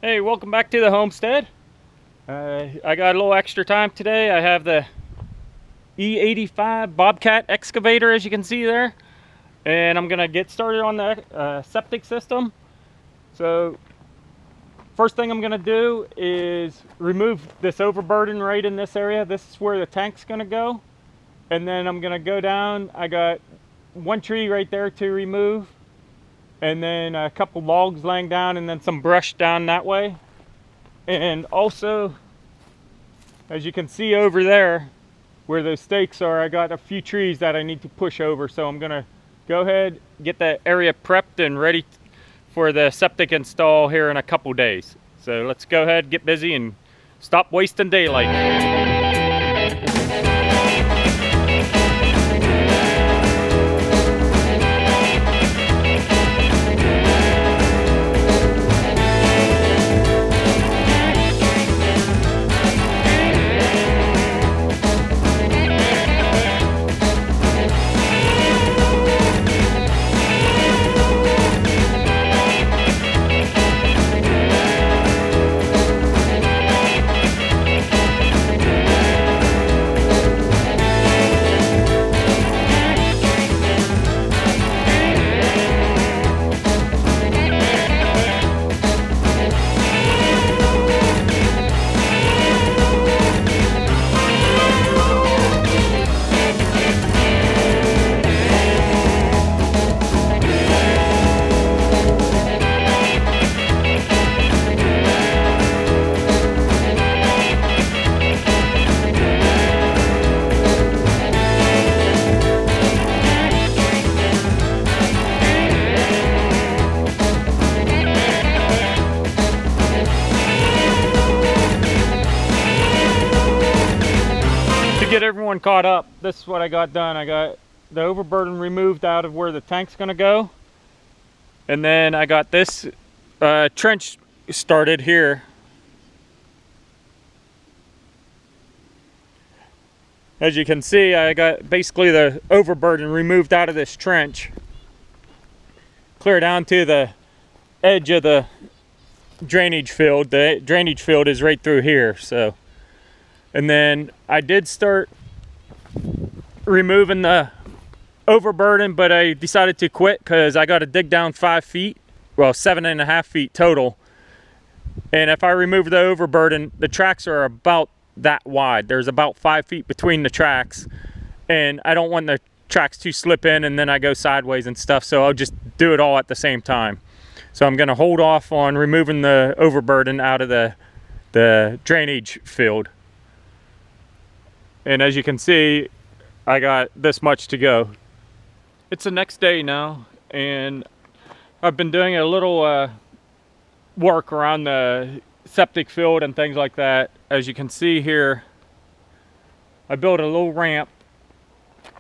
Hey, welcome back to the homestead. I got a little extra time today. I have the E85 Bobcat excavator, as you can see there, and I'm gonna get started on the septic system. So first thing I'm gonna do is remove this overburden right in this area. This is where the tank's gonna go, and then I'm gonna go down. I got one tree right there to remove, and then a couple logs laying down, and then some brush down that way. And also, as you can see over there where those stakes are, I got a few trees that I need to push over. So I'm gonna go ahead, get that area prepped and ready for the septic install here in a couple days. So let's go ahead, get busy, and stop wasting daylight. To get everyone caught up, this is what I got done. I got the overburden removed out of where the tank's gonna go, and then I got this trench started here. As you can see, I got basically the overburden removed out of this trench, clear down to the edge of the drainage field. The drainage field is right through here. So, and then I did start removing the overburden, but I decided to quit because I got to dig down 5 feet, well, 7.5 feet total. And if I remove the overburden, the tracks are about that wide. There's about 5 feet between the tracks, and I don't want the tracks to slip in and then I go sideways and stuff. So I'll just do it all at the same time. So I'm going to hold off on removing the overburden out of the drainage field. And as you can see, I got this much to go. It's the next day now, and I've been doing a little work around the septic field and things like that. As you can see here, I built a little ramp,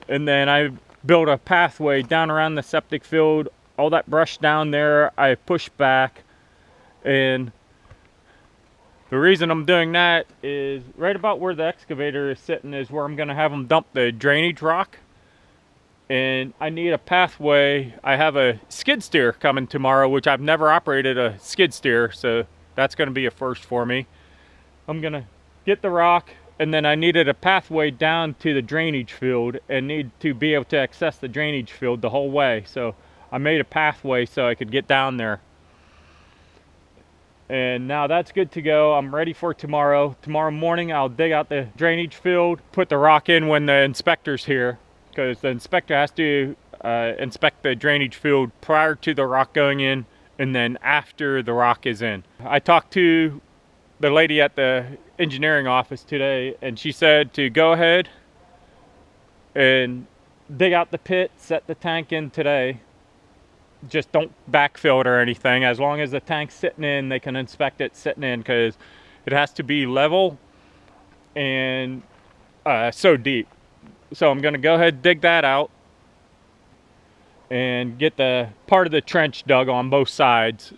and then I built a pathway down around the septic field. All that brush down there, I pushed back, and the reason I'm doing that is right about where the excavator is sitting is where I'm going to have them dump the drainage rock. And I need a pathway. I have a skid steer coming tomorrow, which I've never operated a skid steer, so that's going to be a first for me. I'm going to get the rock, and then I needed a pathway down to the drainage field and need to be able to access the drainage field the whole way. So I made a pathway so I could get down there. And now that's good to go. I'm ready for tomorrow. Tomorrow morning I'll dig out the drainage field, put the rock in when the inspector's here, because the inspector has to inspect the drainage field prior to the rock going in and then after the rock is in. I talked to the lady at the engineering office today, and she said to go ahead and dig out the pit, set the tank in today. Just don't backfill it or anything. As long as the tank's sitting in, they can inspect it sitting in, because it has to be level and so deep. So I'm going to go ahead and dig that out and get the part of the trench dug on both sides.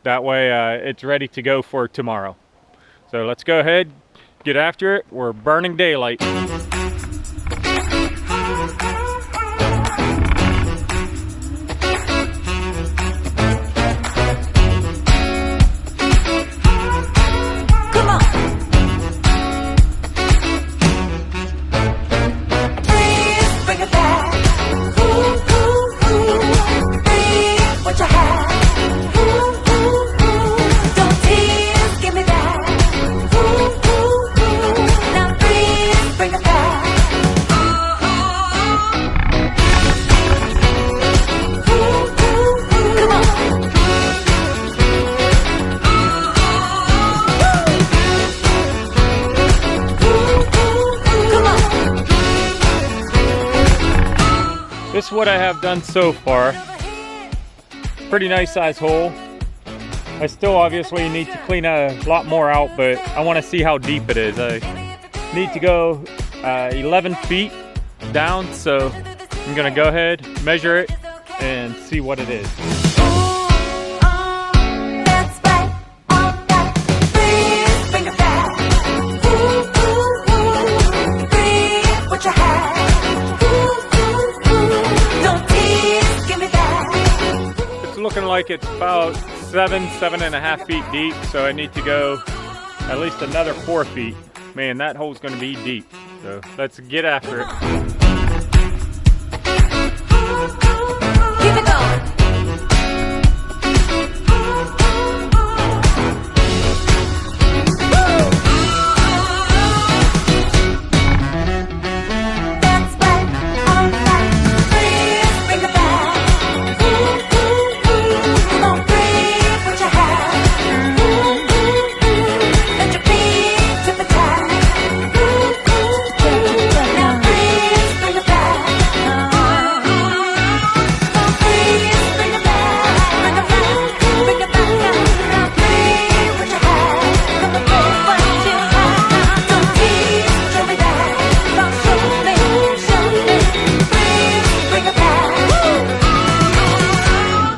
That way it's ready to go for tomorrow. So let's go ahead, get after it. We're burning daylight. that's what I have done so far. Pretty nice size hole. I still obviously need to clean a lot more out, but I want to see how deep it is. I need to go 11 feet down, so I'm gonna go ahead, measure it, and see what it is. It's looking like it's about 7.5 feet deep, so I need to go at least another 4 feet. Man, that hole's gonna be deep, so let's get after it. Keep it going.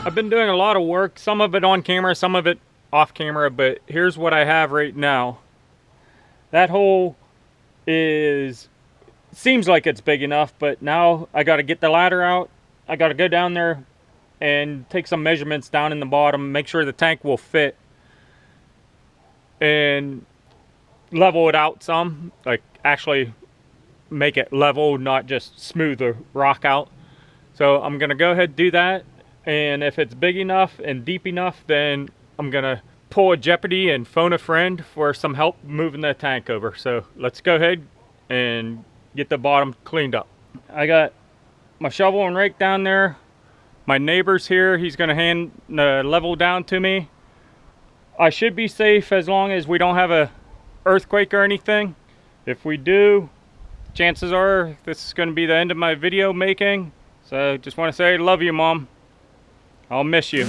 I've been doing a lot of work, some of it on camera, some of it off camera, but here's what I have right now. That hole seems like it's big enough, but now I got to get the ladder out. I got to go down there and take some measurements down in the bottom, make sure the tank will fit, and level it out some, like actually make it level, not just smooth the rock out. So I'm gonna go ahead and do that. And if it's big enough and deep enough, then I'm gonna pull a Jeopardy and phone a friend for some help moving the tank over. So let's go ahead and get the bottom cleaned up. I got my shovel and rake down there. My neighbor's here. He's gonna hand the level down to me. I should be safe as long as we don't have a earthquake or anything. If we do, chances are this is gonna be the end of my video making. So just wanna say, love you, Mom. I'll miss you.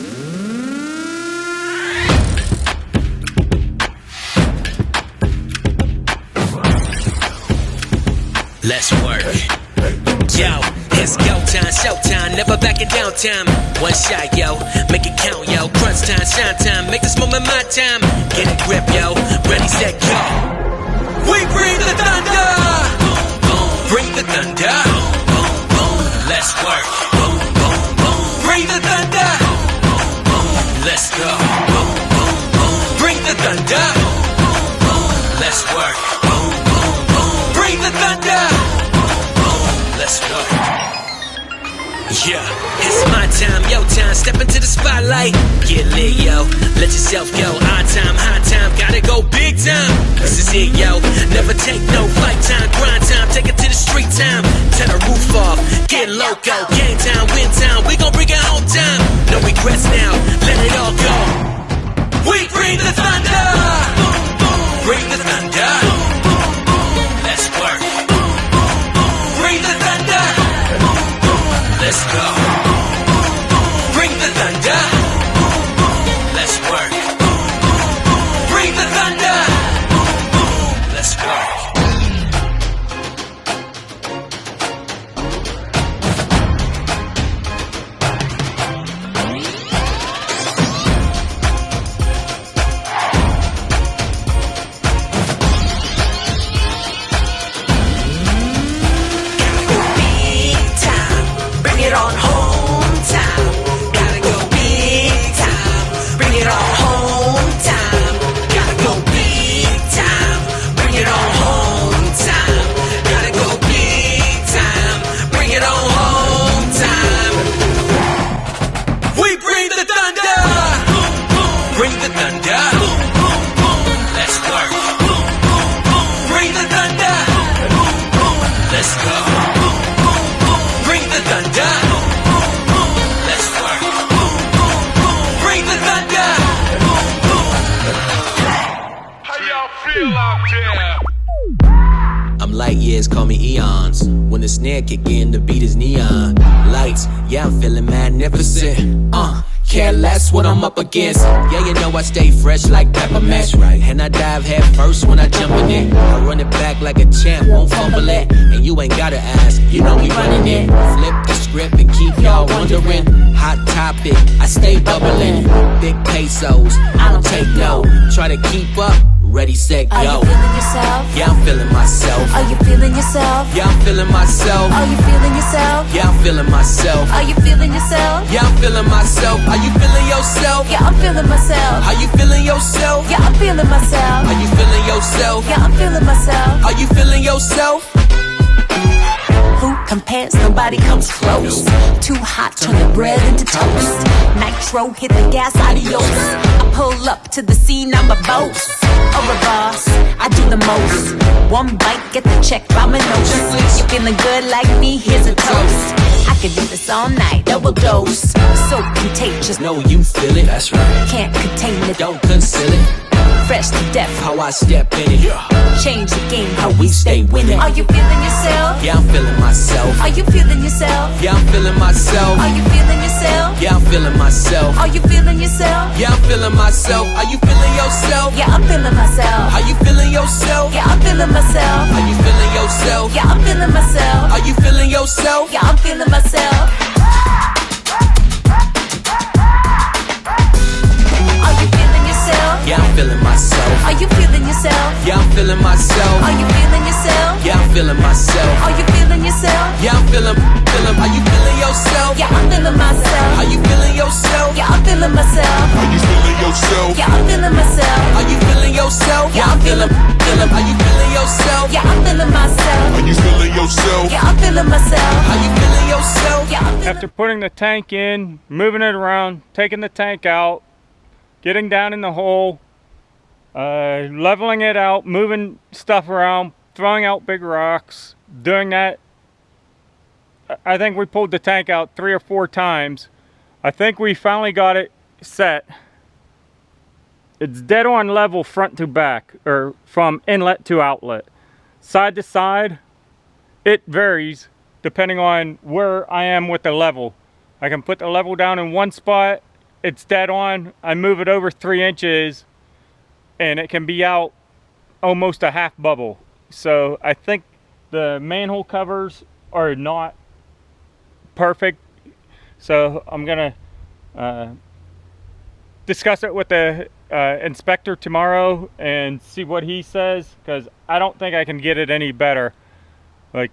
Let's work. Yo, it's go time, showtime, never backing down time. One shot, yo, make it count, yo. Crunch time, shine time, make this moment my time. Get a grip, yo, ready, set, go. We bring the thunder. Bring the thunder. Let's work. Bring the thunder. Let's go. Bring the thunder. Let's work. Bring the thunder. Let's go. Yeah, it's my time, yo time. Step into the spotlight. Get lit, yo. Let yourself go. Our time, high time. Gotta go big time. This is it, yo. Never take no fight time. Grind time. Take it to the street time. Turn the roof off. Get loco. Game time, win time. We gon' bring it home time. No regrets now. Let it all go. We bring the thunder. Bring the thunder. Let's work. Bring the thunder. Let's go. Bring the thunder. Let's work. Bring the thunder. Let's work. I'm light years, call me eons. When the snare kick in, the beat is neon. Lights, yeah, I'm feeling magnificent. Care less what I'm up against. Yeah, you know I stay fresh like peppermint, right? And I dive head first when I jump in it. I run it back like a champ, won't fumble it. And you ain't gotta ask, you know we running it. Flip the script and keep y'all wondering. Hot topic, I stay bubbling. Big pesos, I don't take no. Try to keep up, ready, set, go. Are you feeling yourself? Yeah, I'm feeling myself. Are you feeling yourself? Yeah, I'm feeling myself. Are you feeling yourself? Yeah, I'm feeling myself. Are you feeling yourself? Yeah, I'm feeling myself. Are you feeling yourself? Yeah, I'm feeling myself. Are you feeling yourself? Yeah, I'm feeling myself. Are you feeling yourself? Yeah, I'm feeling myself. Are you feeling yourself? Who compares? Nobody comes close. Too hot, turn the bread into toast. Nitro, hit the gas, adios. I pull up to the scene, I'm a boss. Or a boss, I do the most. One bite, get the check, Domino's. You feeling good like me? Here's a toast. I could do this all night, double dose. So contagious, No, you feel it. That's right. can't contain it. Don't conceal it. Fresh to death, How I step in it. change the game, How we stay winning. Are you feeling yourself? Yeah, I'm feeling myself. Are you feeling yourself? Yeah, I'm feeling myself. Are you feeling yourself? Yeah, I'm feeling myself. Are you feeling yourself? Yeah, I'm feeling myself. Are you feeling yourself? Yeah, I'm feeling myself. Are you feeling yourself? Yeah, I'm feeling myself. Are you feeling yourself? Yeah, I'm feeling myself. Are you feeling yourself? Yeah, I'm feeling myself. Are you feeling yourself? Yeah, I'm feeling myself. Are you feeling yourself? Yeah, I'm feeling myself. Are you feeling yourself? Yeah, I'm feeling myself. Are you feeling yourself? Yeah, I'm feeling. Are you feeling yourself? Yeah, I'm feeling myself. Are you feeling yourself? Yeah, I'm feeling myself. Are you feeling yourself? Yeah, I'm feeling myself. Are you feeling yourself? Yeah, I'm feeling. Are you feeling yourself? Yeah, I'm feeling myself. Are you feeling yourself? Yeah, I'm feeling myself. Are you feeling yourself? Yeah, I'm feeling. After putting the tank in, moving it around, taking the tank out, getting down in the hole, leveling it out, moving stuff around, throwing out big rocks, doing that. I think we pulled the tank out 3 or 4 times. I think we finally got it set. It's dead on level front to back, or from inlet to outlet. Side to side, it varies depending on where I am with the level. I can put the level down in one spot, it's dead on, I move it over 3 inches, and it can be out almost a half bubble. So I think the manhole covers are not perfect. So I'm gonna discuss it with the inspector tomorrow and see what he says, because I don't think I can get it any better. Like,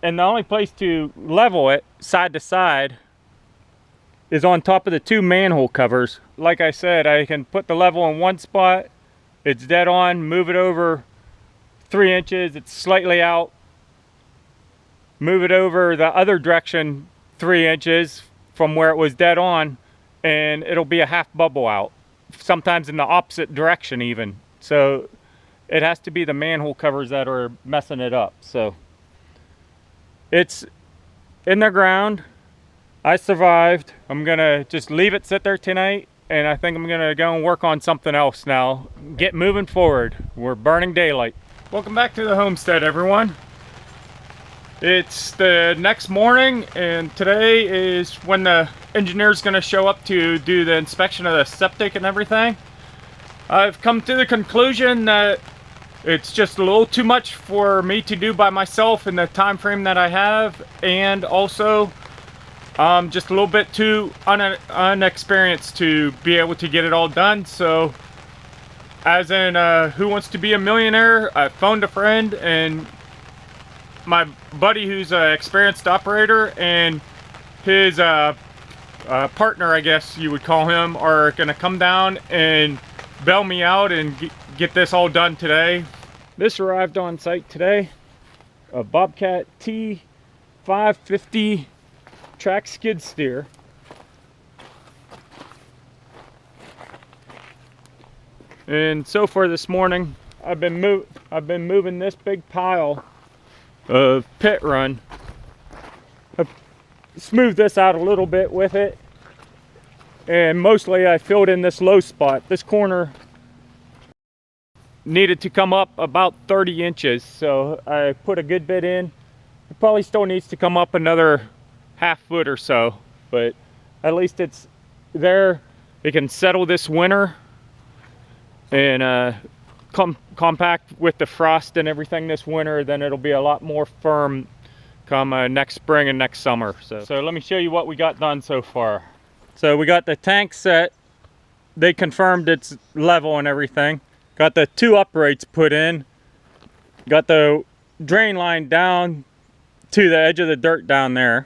and the only place to level it side to side is on top of the 2 manhole covers. Like I said, I can put the level in one spot, it's dead on, move it over 3 inches, it's slightly out, move it over the other direction 3 inches from where it was dead on, and it'll be a half bubble out, sometimes in the opposite direction even. So it has to be the manhole covers that are messing it up. So it's in the ground. I survived. I'm gonna just leave it sit there tonight, and I think I'm gonna go and work on something else now. Get moving forward. We're burning daylight. Welcome back to the homestead, everyone. It's the next morning, and today is when the engineer's gonna show up to do the inspection of the septic and everything. I've come to the conclusion that it's just a little too much for me to do by myself in the time frame that I have, and also just a little bit too unexperienced to be able to get it all done. So, as in Who Wants to Be a Millionaire, I phoned a friend, and my buddy who's an experienced operator and his partner, I guess you would call him, are gonna come down and bail me out and get this all done today. This arrived on site today, a Bobcat T550 track skid steer. And so far this morning, I've been moving this big pile of pit run. I've smoothed this out a little bit with it, and mostly I filled in this low spot. This corner needed to come up about 30 inches. So I put a good bit in. It probably still needs to come up another half foot or so, but at least it's there. It can settle this winter and compact with the frost and everything this winter. Then it'll be a lot more firm come next spring and next summer. So let me show you what we got done so far. So we got the tank set. They confirmed it's level and everything. Got the 2 uprights put in. Got the drain line down to the edge of the dirt down there.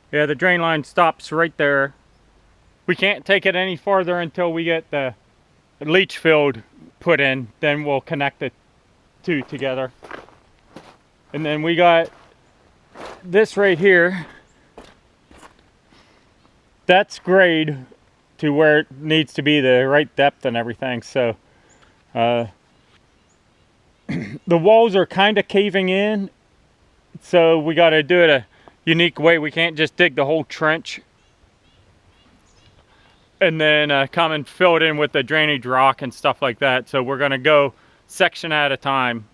Yeah, the drain line stops right there. We can't take it any farther until we get the leach field put in. Then we'll connect the 2 together. And then we got this right here. That's grade to where it needs to be, the right depth and everything. So the walls are kind of caving in. So we got to do it a unique way. We can't just dig the whole trench and then come and fill it in with the drainage rock and stuff like that. So we're gonna go section at a time,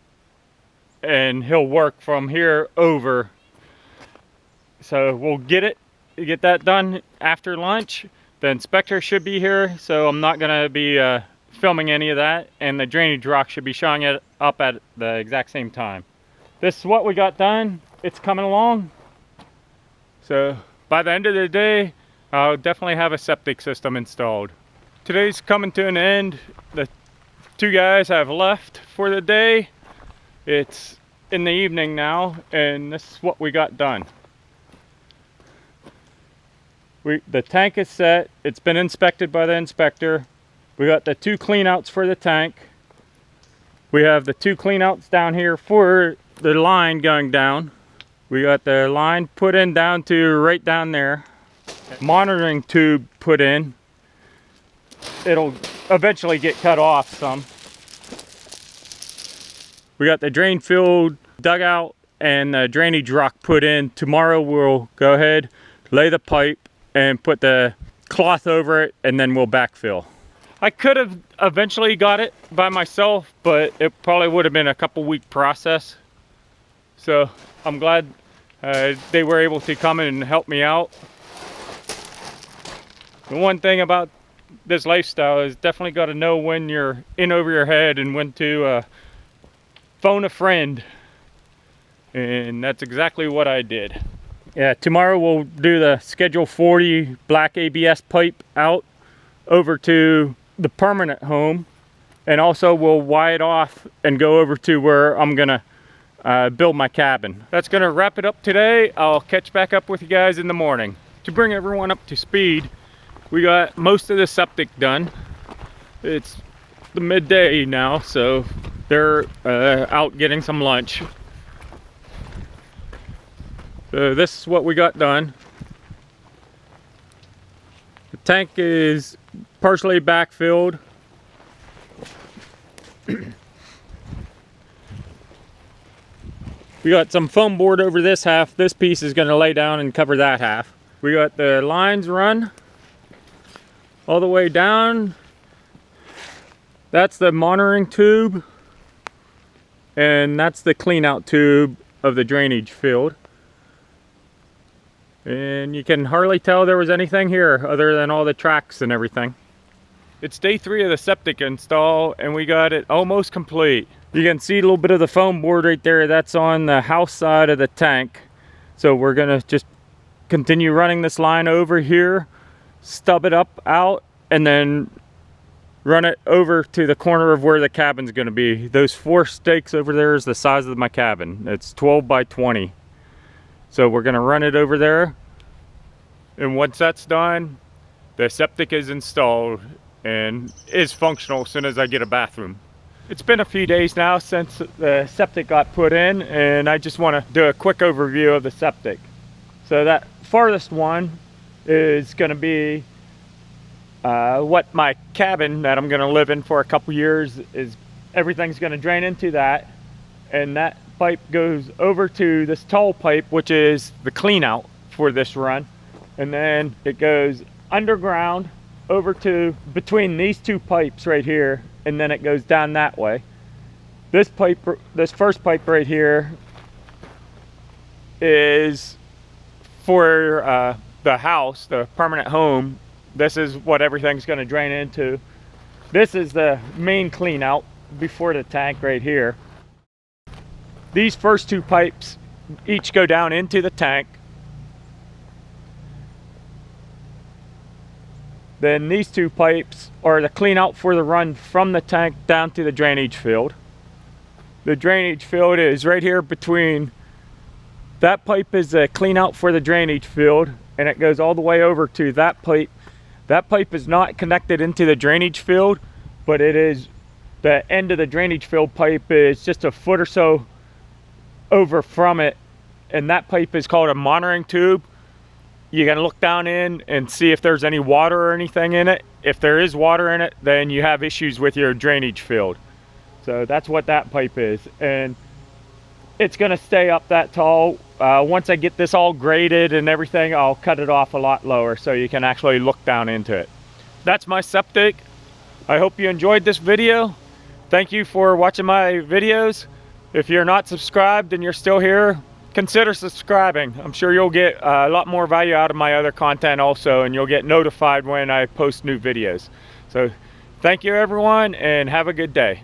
and he'll work from here over. So we'll get that done after lunch. The inspector should be here, so I'm not gonna be filming any of that, and the drainage rock should be showing it up at the exact same time. This is what we got done. It's coming along. So by the end of the day, I'll definitely have a septic system installed. Today's coming to an end. The 2 guys have left for the day. It's in the evening now, and this is what we got done. The tank is set. It's been inspected by the inspector. We got the 2 cleanouts for the tank. We have the 2 cleanouts down here for the line going down. We got the line put in down to right down there. Monitoring tube put in. It'll eventually get cut off some. We got the drain field dug out and the drainage rock put in. Tomorrow we'll go ahead, lay the pipe and put the cloth over it, and then we'll backfill. I could have eventually got it by myself, but it probably would have been a couple-week process. So I'm glad they were able to come and help me out. The one thing about this lifestyle is definitely got to know when you're in over your head and when to phone a friend. And that's exactly what I did. Yeah, tomorrow we'll do the Schedule 40 black ABS pipe out over to the permanent home. And also we'll wire it off and go over to where I'm gonna build my cabin. That's gonna wrap it up today. I'll catch back up with you guys in the morning. To bring everyone up to speed, we got most of the septic done. It's the midday now, so they're out getting some lunch. So this is what we got done. The tank is partially backfilled. We got some foam board over this half. This piece is going to lay down and cover that half. We got the lines run all the way down. That's the monitoring tube, and that's the clean out tube of the drainage field. And you can hardly tell there was anything here other than all the tracks and everything. It's day 3 of the septic install, and we got it almost complete. You can see a little bit of the foam board right there. That's on the house side of the tank. So we're gonna just continue running this line over here, stub it up out, and then run it over to the corner of where the cabin's gonna be. Those 4 stakes over there is the size of my cabin. It's 12 by 20. So we're gonna run it over there. And once that's done, the septic is installed and is functional as soon as I get a bathroom. It's been a few days now since the septic got put in, and I just want to do a quick overview of the septic. So that farthest one is going to be what my cabin that I'm going to live in for a couple years is. Everything's going to drain into that, and that pipe goes over to this tall pipe, which is the clean out for this run. And then it goes underground over to between these two pipes right here, and then it goes down that way. This pipe, this first pipe right here, is for the house, the permanent home. This is what everything's going to drain into. This is the main clean out before the tank right here. These first two pipes each go down into the tank. Then these two pipes are the clean out for the run from the tank down to the drainage field. The drainage field is right here between, that pipe is a clean out for the drainage field, and it goes all the way over to that pipe. That pipe is not connected into the drainage field, but it is, the end of the drainage field pipe is just a foot or so over from it, and that pipe is called a monitoring tube. You gotta look down in and see if there's any water or anything in it. If there is water in it, then you have issues with your drainage field. So that's what that pipe is, and it's gonna stay up that tall. Once I get this all graded and everything, I'll cut it off a lot lower so you can actually look down into it. That's my septic. I hope you enjoyed this video. Thank you for watching my videos. If you're not subscribed and you're still here, consider subscribing. I'm sure you'll get a lot more value out of my other content also, and you'll get notified when I post new videos. So thank you everyone, and have a good day.